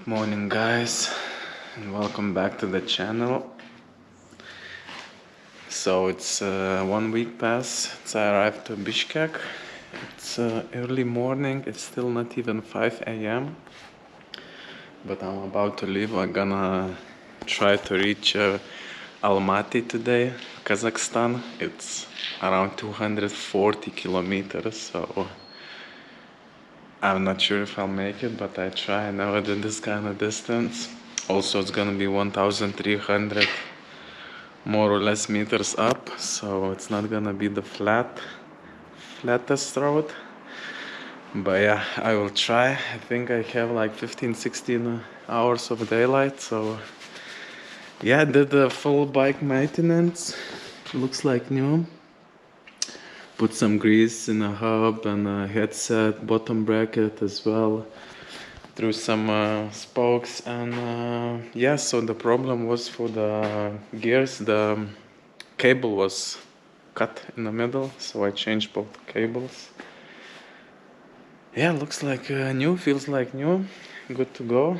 Good morning, guys, and welcome back to the channel. So it's 1 week past since I arrived to Bishkek. It's early morning, it's still not even 5 a.m. But I'm about to leave. I'm gonna try to reach Almaty today, Kazakhstan. It's around 240 kilometers, so I'm not sure if I'll make it, but I try. I never did this kind of distance. Also, it's gonna be 1,300 more or less meters up, so it's not gonna be the flattest road. But yeah, I will try. I think I have like 15-16 hours of daylight, so yeah, I did the full bike maintenance. Looks like new. Put some grease in a hub and a headset, bottom bracket as well. Threw some spokes, and yeah, so the problem was for the gears, the cable was cut in the middle, so I changed both cables. Yeah, looks like new, feels like new, good to go.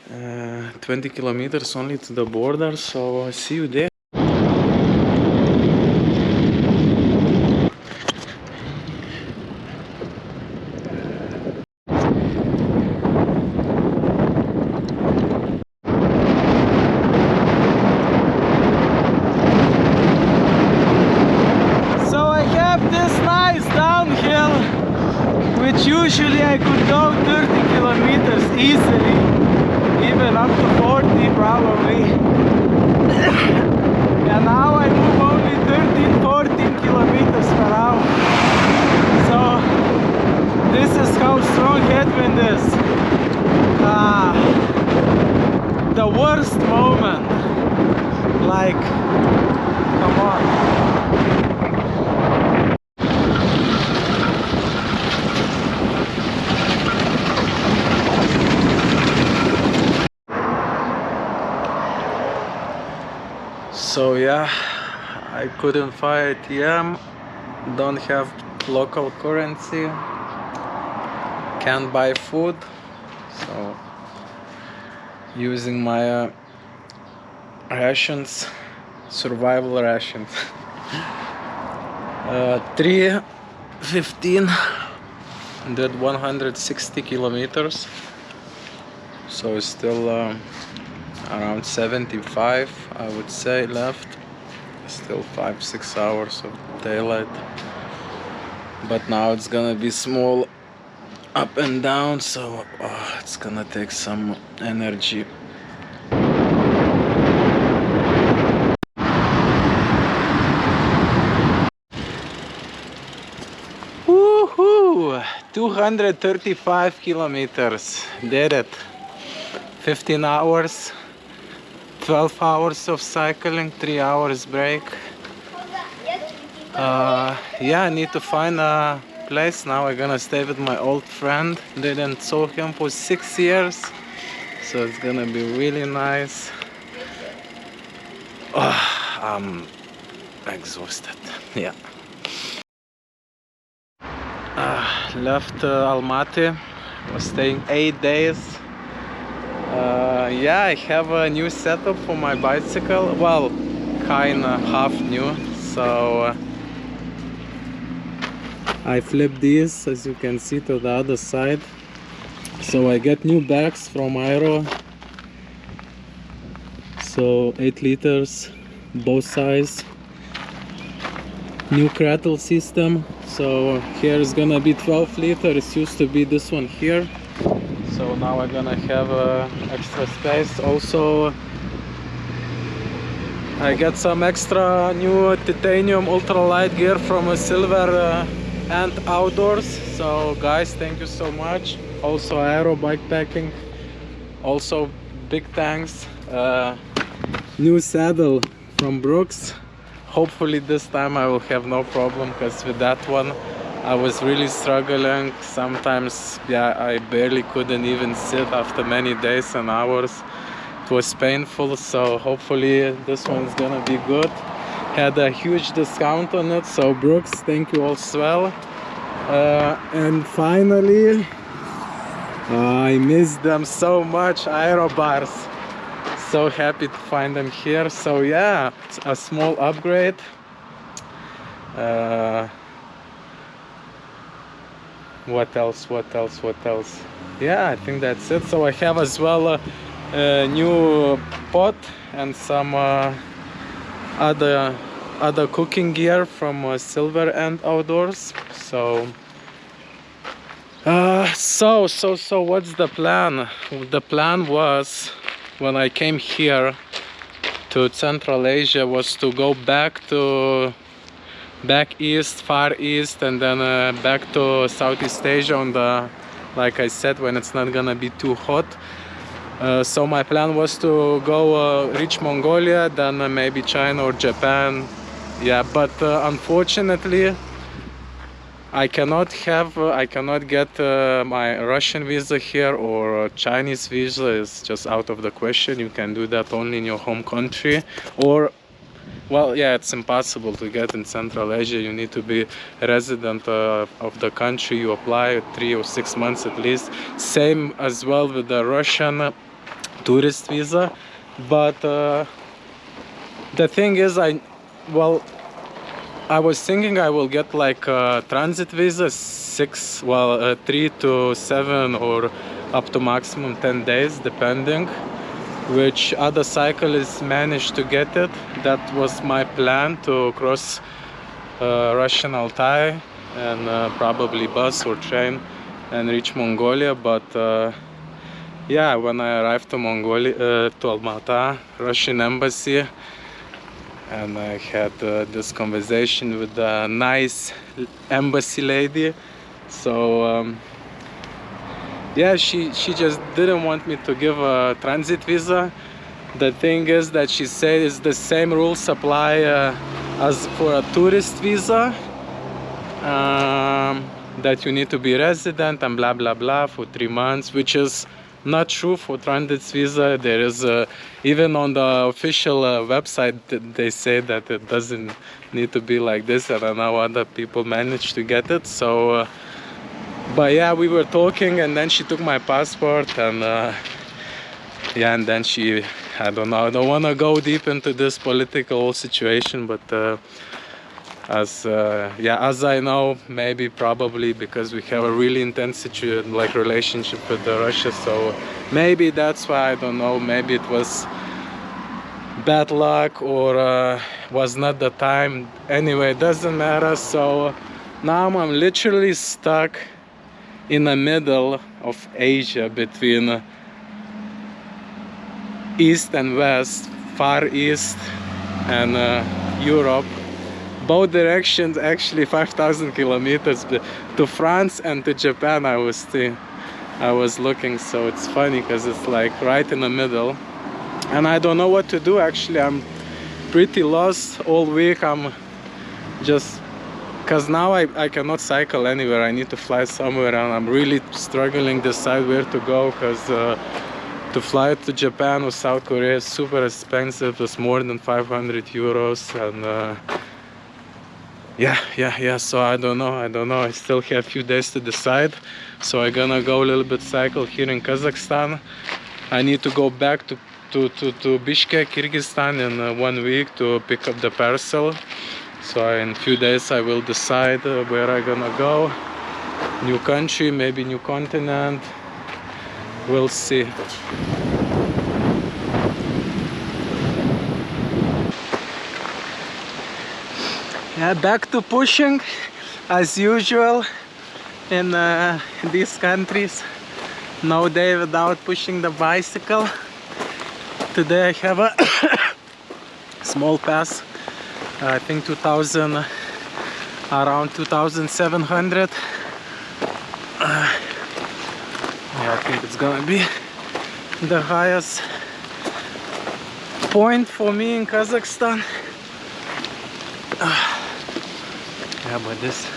20 kilometers only to the border, so see you there. Which usually I could go 30 kilometers easily, even up to 40 probably. And now I move only 13-14 kilometers per hour. So this is how strong headwind is. The worst moment. Like, come on. So yeah, I couldn't find ATM, don't have local currency, can't buy food, so using my rations, survival rations. 3:15, did 160 kilometers, so still around 75, I would say, left. Still 5-6 hours of daylight, but now it's gonna be small up and down, so it's gonna take some energy. Woohoo! 235 kilometers, did it. 15 hours. 12 hours of cycling, 3 hours break. Yeah, I need to find a place now. I'm gonna stay with my old friend. Didn't saw him for 6 years, so it's gonna be really nice. I'm exhausted. Yeah. Left Almaty. Was staying 8 days. Yeah, I have a new setup for my bicycle. Well, kinda half new. So I flip these, as you can see, to the other side. So I get new bags from Aero. So 8 liters, both sides. New cradle system. So here is gonna be 12 liters. It used to be this one here. So now I'm gonna have extra space. Also, I got some extra new titanium ultralight gear from a Silver and Outdoors. So guys, thank you so much. Also Aero Bikepacking. Also big thanks. New saddle from Brooks. Hopefully this time I will have no problem, because with that one I was really struggling. Sometimes, yeah, I barely couldn't even sit after many days and hours. It was painful, so hopefully this one's gonna be good. Had a huge discount on it, so Brooks, thank you as well. And finally, I miss them so much, aero bars. So happy to find them here. So yeah, it's a small upgrade. What else? What else? What else? Yeah, I think that's it. So I have as well a new pot and some other cooking gear from Silver and Outdoors. So so what's the plan? The plan was, when I came here to Central Asia, was to go back east, far east, and then back to Southeast Asia on the, like I said, when it's not gonna be too hot. So my plan was to go reach Mongolia, then maybe China or Japan. Yeah, but unfortunately I cannot get my Russian visa here, or Chinese visa is just out of the question. You can do that only in your home country, or, well, yeah, it's impossible to get in Central Asia. You need to be a resident of the country you apply, 3 or 6 months at least. Same as well with the Russian tourist visa. But the thing is, I was thinking I will get like a transit visa, 3 to 7 or up to maximum 10 days, depending which other cyclists managed to get it. That was my plan, to cross Russian Altai and probably bus or train and reach Mongolia. But yeah, when I arrived to Mongolia, to Almaty, Russian embassy, and I had this conversation with a nice embassy lady. So yeah, she just didn't want me to give a transit visa. The thing is that she said it's the same rules apply as for a tourist visa, that you need to be resident and blah blah blah for 3 months, which is not true for transit visa. There is even on the official website they say that it doesn't need to be like this, and I know other people managed to get it. So but yeah, we were talking, and then she took my passport, and yeah, and then she, I don't know, I don't want to go deep into this political situation, but as I know, maybe probably because we have a really intense relationship with Russia, so maybe that's why, I don't know, maybe it was bad luck, or was not the time. Anyway, it doesn't matter. So now I'm literally stuck in the middle of Asia, between east and west, far east and Europe. Both directions, actually 5,000 kilometers to France and to Japan. I was looking, so it's funny because it's like right in the middle, and I don't know what to do. Actually, I'm pretty lost all week. I'm just, because now I cannot cycle anywhere. I need to fly somewhere, and I'm really struggling to decide where to go, because to fly to Japan or South Korea is super expensive. It's more than 500 euros, and yeah, so I don't know. I still have a few days to decide. So I'm gonna go a little bit cycle here in Kazakhstan. I need to go back to Bishkek, Kyrgyzstan in 1 week to pick up the parcel. So in a few days I will decide where I'm gonna go. New country, maybe new continent. We'll see. Yeah, back to pushing as usual in these countries. No day without pushing the bicycle. Today I have a small pass. I think 2000, around 2,700. Yeah, I think it's gonna be the highest point for me in Kazakhstan. Yeah, but this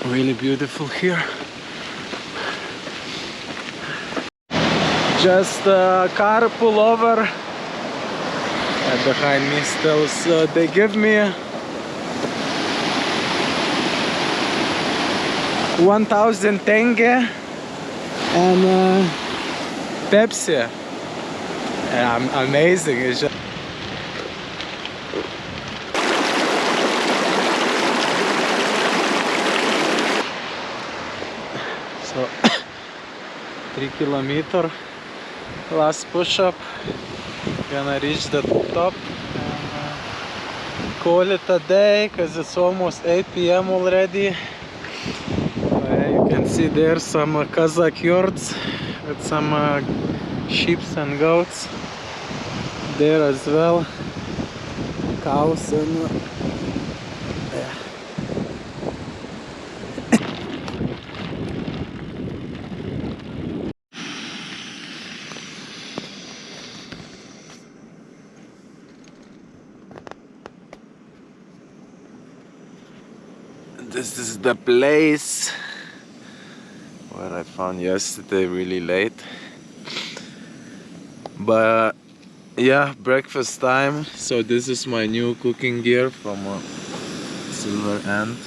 really beautiful here. Just a car pull over, and behind me still, so they give me 1,000 tenge and Pepsi. Amazing. It's just so 3 kilometer last push-up. Gonna reach the top and call it a day because it's almost 8 p.m. already. You can see there some Kazakh yurts with some sheep and goats there as well, cows and yeah. This is the place where I found yesterday really late, but yeah, breakfast time. So this is my new cooking gear from Silver Ant.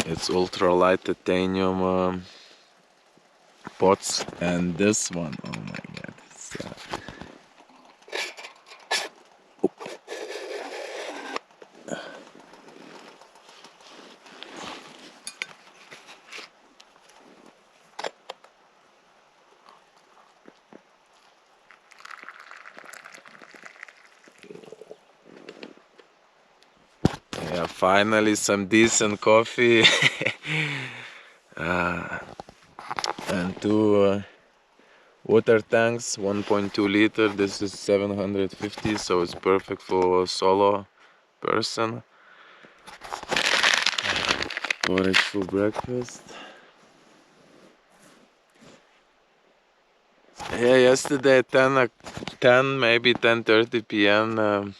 It's ultralight titanium pots, and this one, oh my god, it's, yeah, finally some decent coffee. And two water tanks, 1.2 liter. This is 750, so it's perfect for a solo person. Porridge for breakfast. Yeah, yesterday at 10 maybe 10:30 p.m.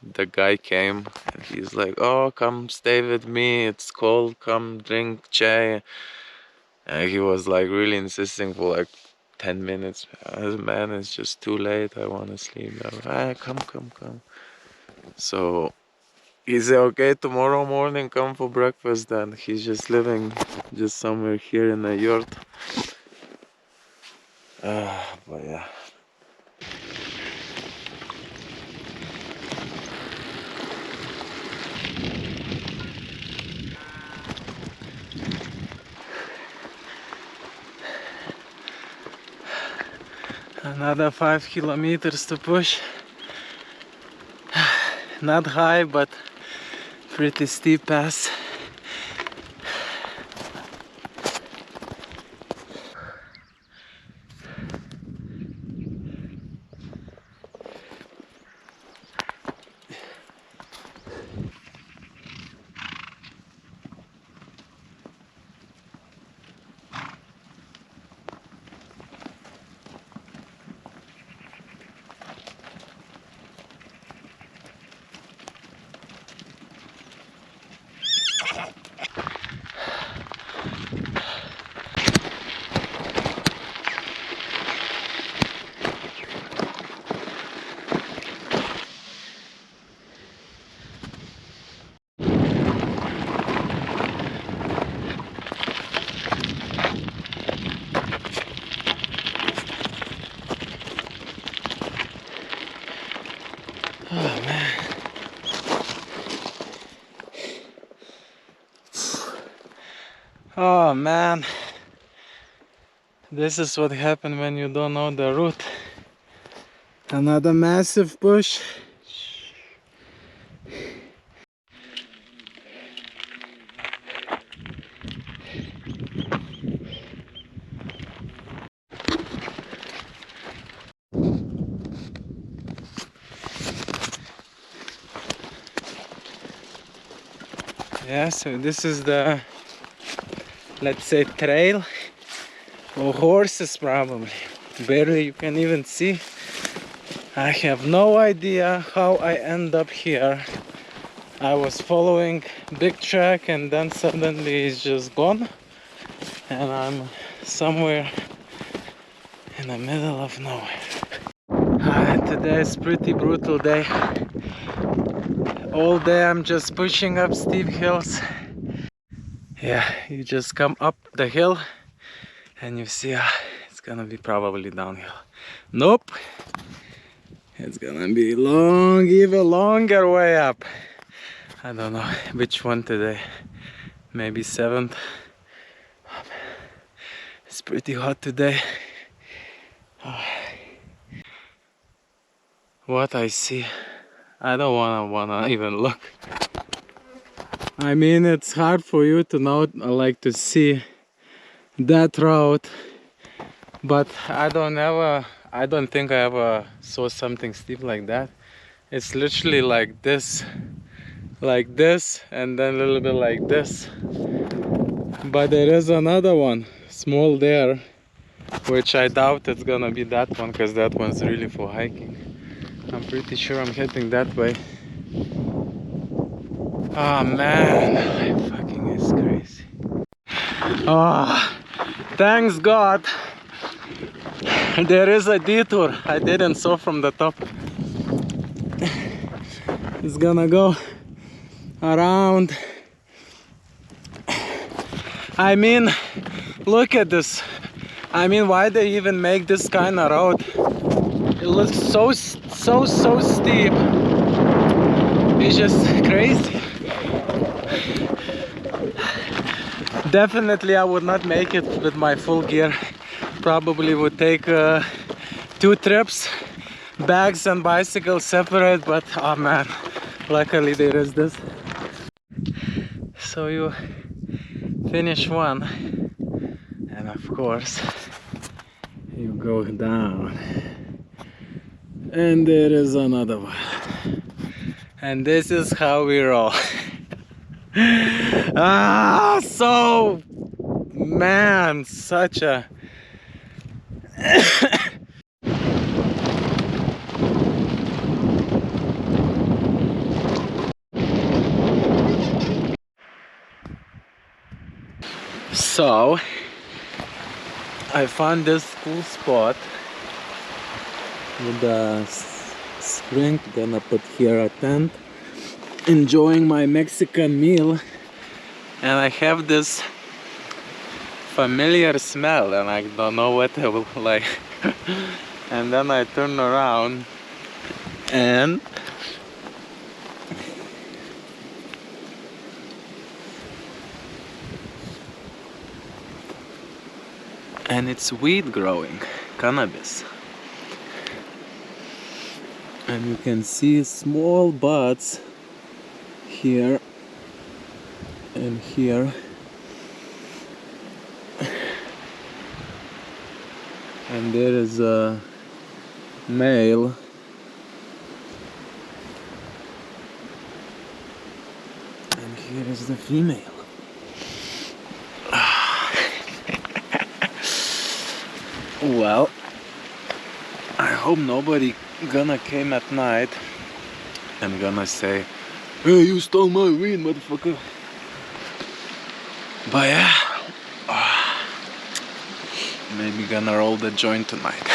The guy came and he's like, "Oh, come stay with me. It's cold. Come drink chai." And he was like really insisting for like 10 minutes. Man, it's just too late. I want to sleep. Come. So he said, "Okay, tomorrow morning come for breakfast." Then he's just living just somewhere here in a yurt. But yeah. Another 5 kilometers to push. Not high, but pretty steep pass. Oh man. Oh man. This is what happens when you don't know the route. Another massive push. Yeah, so this is the, let's say, trail for horses probably. Barely you can even see. I have no idea how I end up here. I was following big track and then suddenly it's just gone. And I'm somewhere in the middle of nowhere. Today is pretty brutal day. All day I'm just pushing up steep hills. Yeah, you just come up the hill and you see it's gonna be probably downhill. Nope, it's gonna be long, even longer way up. I don't know which one today. Maybe 7th. It's pretty hot today. What I see, I don't wanna even look. I mean, it's hard for you to know, like to see that road, but I don't think I ever saw something steep like that. It's literally like this, and then a little bit like this. But there is another one, small there, which I doubt it's gonna be that one, because that one's really for hiking. I'm pretty sure I'm heading that way. Oh man, life fucking is crazy. Oh, thanks God, there is a detour I didn't saw from the top. It's gonna go around. I mean, look at this. I mean, why they even make this kind of road? It looks so steep. It's just crazy. Definitely I would not make it with my full gear. Probably would take 2 trips, bags and bicycle separate, but oh man, luckily there is this. So you finish one, and of course you go down, and there is another one, and this is how we roll. So man, such a so I found this cool spot with a spring. Gonna put here a tent, enjoying my Mexican meal, and I have this familiar smell and I don't know what I will like. And then I turn around and it's weed growing, cannabis. And you can see small buds here and here. And there is a male. And here is the female. Well, I hope nobody gonna came at night and gonna say, "Hey, you stole my weed, motherfucker." But yeah, maybe gonna roll the joint tonight.